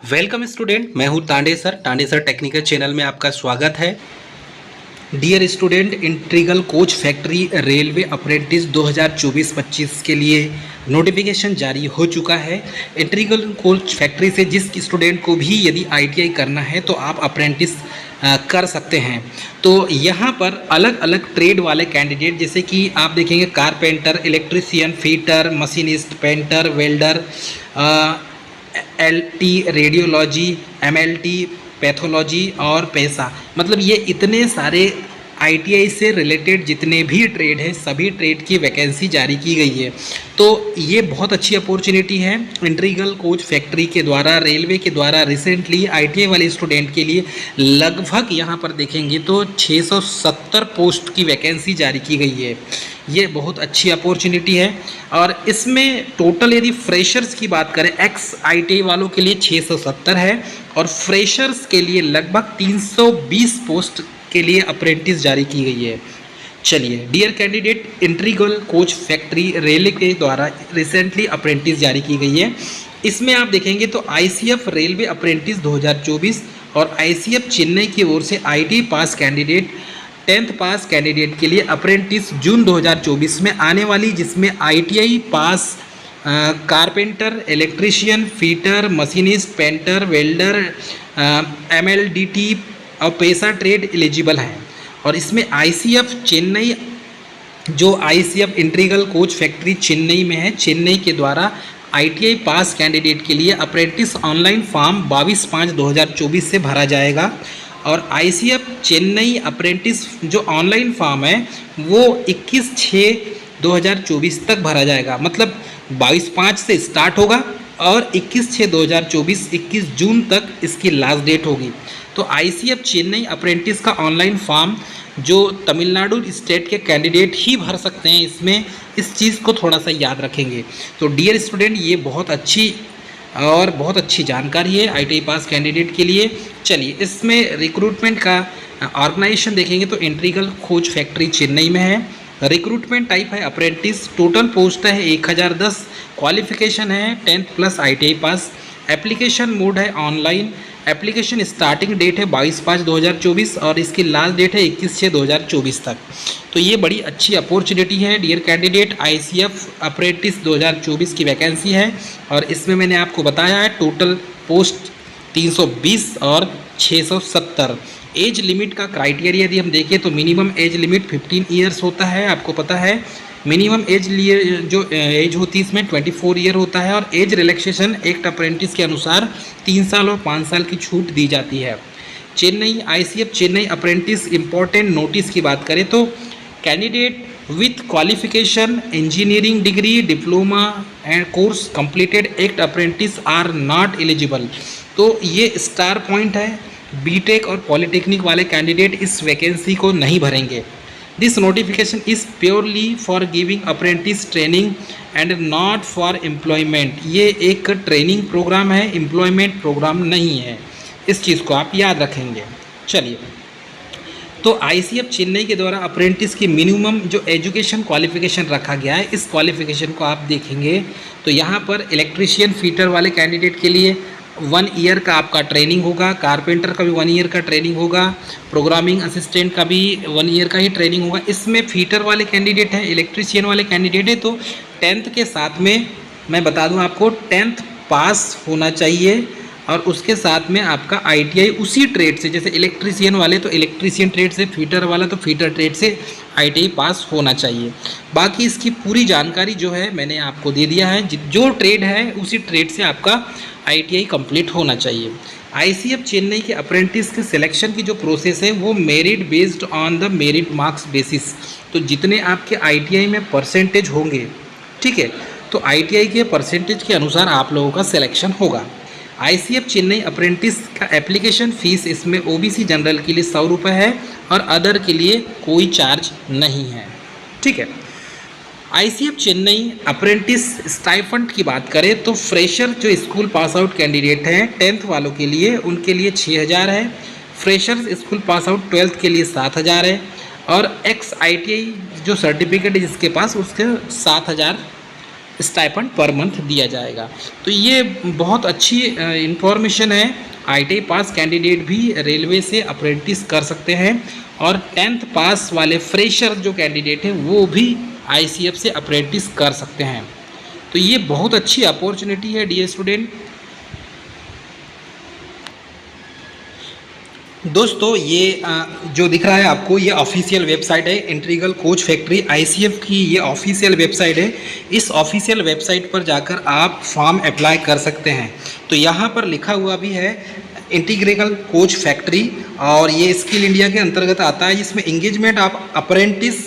Welcome student, मैं हूं Tande sir technical channel में आपका स्वागत है। Dear student, integral coach factory railway apprentice 2024-25 के लिए नोटिफिकेशन जारी हो चुका है। इंटीग्रल कोच फैक्ट्री से जिस स्टूडेंट को भी यदि आईटीआई करना है तो आप अप्रेंटिस कर सकते हैं। तो यहाँ पर अलग अलग ट्रेड वाले कैंडिडेट, जैसे कि आप देखेंगे carpenter, electrician, fitter, machinist, painter, welder, LT radiology, MLT pathology और पैसा, मतलब ये इतने सारे आईटीआई से रिलेटेड जितने भी ट्रेड है सभी ट्रेड की वैकेंसी जारी की गई है। तो ये बहुत अच्छी अपॉर्चुनिटी है। इंटीग्रल कोच फैक्ट्री के द्वारा, रेलवे के द्वारा रिसेंटली आईटीआई वाले स्टूडेंट के लिए लगभग यहाँ पर देखेंगे तो 670 पोस्ट की वैकेंसी जारी की गई है। ये बहुत अच्छी अपॉर्चुनिटी है। और इसमें टोटल यदि फ्रेशर्स की बात करें, एक्स आईटीआई वालों के लिए 670 है और फ्रेशर्स के लिए लगभग 320 पोस्ट के लिए अप्रेंटिस जारी की गई है। चलिए dear candidate, integral coach factory railway के द्वारा रिसेंटली अप्रेंटिस जारी की गई है। इसमें आप देखेंगे तो आईसीएफ रेलवे अप्रेंटिस 2024 और आईसीएफ चेन्नई की ओर से IT pass candidate 10th pass candidate के लिए अप्रेंटिस जून 2024 में आने वाली, जिसमें ITI pass carpenter, electrician, fitter, machinist, painter, welder, MLDT और पैसा ट्रेड एलिजिबल हैं। और इसमें आईसीएफ चेन्नई, जो ICF integral coach factory Chennai में है, चेन्नई के द्वारा आईटीआई पास कैंडिडेट के लिए अप्रेंटिस ऑनलाइन फॉर्म 22/5/2024 से भरा जाएगा। और आईसीएफ चेन्नई अप्रेंटिस जो ऑनलाइन फॉर्म है वो 21/6/2024 तक भरा जाएगा, मतलब 22/5 से स्टार्ट होगा और 21/6/2024 21 जून तक इसकी लास्ट डेट होगी। तो आईसीएफ चेन्नई अप्रेंटिस का ऑनलाइन फॉर्म जो तमिलनाडु स्टेट के कैंडिडेट ही भर सकते हैं, इसमें इस चीज़ को थोड़ा सा याद रखेंगे। तो डियर स्टूडेंट, ये बहुत अच्छी जानकारी है आईटीआई पास कैंडिडेट के लिए। चलिए इसमें रिक्रूटमेंट का ऑर्गेनाइजेशन देखेंगे तो इंटीग्रल कोच फैक्ट्री चेन्नई में है। रिक्रूटमेंट टाइप है अप्रेंटिस, टोटल पोस्ट है 1010, क्वालिफिकेशन है 10th plus ITI pass. Application mode है ऑनलाइन। एप्लीकेशन स्टार्टिंग डेट है 22/5/2024 और इसकी लास्ट डेट है 21/6/2024 तक। तो ये बड़ी अच्छी अपॉर्चुनिटी है डियर कैंडिडेट। आईसीएफ अप्रेंटिस 2024 की वैकेंसी है और इसमें मैंने आपको बताया है टोटल पोस्ट 320 और 670। एज लिमिट का क्राइटेरिया यदि हम देखें तो मिनिमम एज लिमिट 15 ईयर्स होता है, आपको पता है। मिनिमम एज लिए जो एज होती है इसमें 24 ईयर होता है। और एज रिलैक्सेशन एक्ट अप्रेंटिस के अनुसार 3 साल और 5 साल की छूट दी जाती है। Chennai ICF Chennai apprentice important notice की बात करें तो candidate with qualification engineering degree, diploma and course completed act apprentice are not eligible. तो ये स्टार पॉइंट है, बीटेक और पॉलिटेक्निक वाले कैंडिडेट इस वैकेंसी को नहीं भरेंगे। This notification is purely for giving apprentice training and not for employment. ये एक ट्रेनिंग प्रोग्राम है, एम्प्लॉयमेंट प्रोग्राम नहीं है। इस चीज़ को आप याद रखेंगे। चलिए, तो आईसीएफ चेन्नई के द्वारा अप्रेंटिस की मिनिमम जो एजुकेशन क्वालिफिकेशन रखा गया है, इस क्वालिफिकेशन को आप देखेंगे तो यहाँ पर इलेक्ट्रीशियन फीटर वाले कैंडिडेट के लिए 1 ईयर का आपका ट्रेनिंग होगा, कारपेंटर का भी 1 ईयर का ट्रेनिंग होगा, प्रोग्रामिंग असिस्टेंट का भी 1 ईयर का ही ट्रेनिंग होगा। इसमें फीटर वाले कैंडिडेट हैं, इलेक्ट्रीशियन वाले कैंडिडेट है तो 10th के साथ में मैं बता दूं आपको 10th पास होना चाहिए और उसके साथ में आपका आईटीआई उसी ट्रेड से, जैसे इलेक्ट्रीशियन वाले तो इलेक्ट्रीशियन ट्रेड से, फीटर वाला तो फीटर ट्रेड से आईटीआई पास होना चाहिए। बाकी इसकी पूरी जानकारी जो है मैंने आपको दे दिया है। जो ट्रेड है उसी ट्रेड से आपका आईटीआई कंप्लीट होना चाहिए। आईसीएफ चेन्नई के अप्रेंटिस के सिलेक्शन की जो प्रोसेस है वो merit based on the merit marks basis. तो जितने आपके आईटीआई में परसेंटेज होंगे, ठीक है, तो आईटीआई के परसेंटेज के अनुसार आप लोगों का सिलेक्शन होगा। आईसीएफ चेन्नई अप्रेंटिस का एप्लीकेशन फ़ीस इसमें ओबीसी जनरल के लिए 100 रुपये है और अदर के लिए कोई चार्ज नहीं है, ठीक है। आईसीएफ चेन्नई अप्रेंटिस स्टाइफंड की बात करें तो फ्रेशर जो स्कूल पास आउट कैंडिडेट हैं 10th वालों के लिए, उनके लिए 6000 है। Freshers school pass out 12th के लिए 7000 है। और एक्स आईटीआई जो सर्टिफिकेट है जिसके पास, उसके 7000 स्टाइपेंड पर मंथ दिया जाएगा। तो ये बहुत अच्छी इंफॉर्मेशन है। ITI पास कैंडिडेट भी रेलवे से अप्रेंटिस कर सकते हैं और 10th पास वाले फ्रेशर जो कैंडिडेट हैं वो भी ICF से अप्रेंटिस कर सकते हैं। तो ये बहुत अच्छी अपॉर्चुनिटी है डियर स्टूडेंट। दोस्तों ये जो दिख रहा है आपको, ये ऑफिशियल वेबसाइट है इंटीग्रल कोच फैक्ट्री ICF की। ये ऑफिशियल वेबसाइट है। इस ऑफिशियल वेबसाइट पर जाकर आप फॉर्म अप्लाई कर सकते हैं। तो यहाँ पर लिखा हुआ भी है इंटीग्रल कोच फैक्ट्री, और ये स्किल इंडिया के अंतर्गत आता है। इसमें इंगेजमेंट आप अप्रेंटिस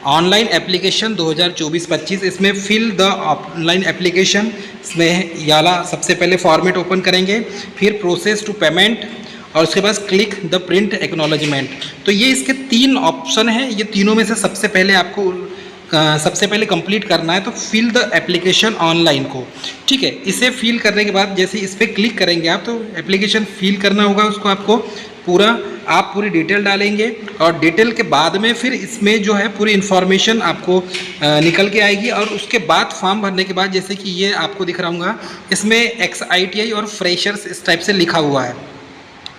ऑनलाइन एप्लीकेशन 2024-25, इसमें फिल द ऑनलाइन एप्लीकेशन, इसमें याला सबसे पहले फॉर्मेट ओपन करेंगे, फिर प्रोसेस टू पेमेंट, और उसके बाद क्लिक द प्रिंट एक्नॉलेजमेंट। तो ये इसके 3 ऑप्शन हैं। ये तीनों में से सबसे पहले आपको सबसे पहले कंप्लीट करना है तो फिल द एप्लीकेशन ऑनलाइन को, ठीक है। इसे फिल करने के बाद जैसे इस पर क्लिक करेंगे आप, तो एप्लीकेशन फिल करना होगा उसको आपको पूरा। आप पूरी डिटेल डालेंगे और डिटेल के बाद में फिर इसमें जो है पूरी इन्फॉर्मेशन आपको निकल के आएगी। और उसके बाद फॉर्म भरने के बाद जैसे कि ये आपको दिख रहा होगा, इसमें XITI और फ्रेशर्स इस टाइप से लिखा हुआ है,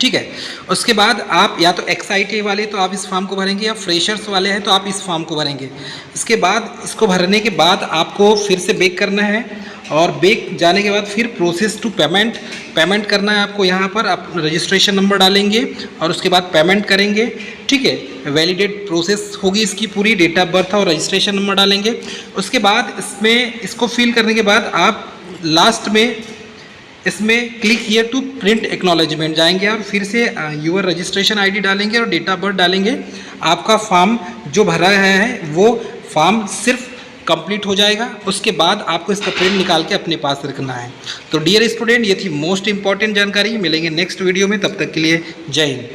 ठीक है। उसके बाद आप या तो XITI वाले तो आप इस फॉर्म को भरेंगे, या फ्रेशर्स वाले हैं तो आप इस फॉर्म को भरेंगे। इसके बाद इसको भरने के बाद आपको फिर से बैक करना है, और बैक जाने के बाद फिर प्रोसेस टू पेमेंट करना है आपको। यहाँ पर आप रजिस्ट्रेशन नंबर डालेंगे और उसके बाद पेमेंट करेंगे, ठीक है। वैलिडेट प्रोसेस होगी इसकी पूरी, डेट ऑफ बर्थ और रजिस्ट्रेशन नंबर डालेंगे। उसके बाद इसमें इसको फिल करने के बाद आप लास्ट में इसमें click here to print acknowledgement जाएंगे और फिर से यूर रजिस्ट्रेशन ID डालेंगे और डेट ऑफ बर्थ डालेंगे। आपका फॉर्म जो भरा है वो फॉर्म सिर्फ कंप्लीट हो जाएगा। उसके बाद आपको इसका प्रिंट निकाल के अपने पास रखना है। तो डियर स्टूडेंट, ये थी मोस्ट इंपॉर्टेंट जानकारी। मिलेंगे नेक्स्ट वीडियो में, तब तक के लिए जय हिंद।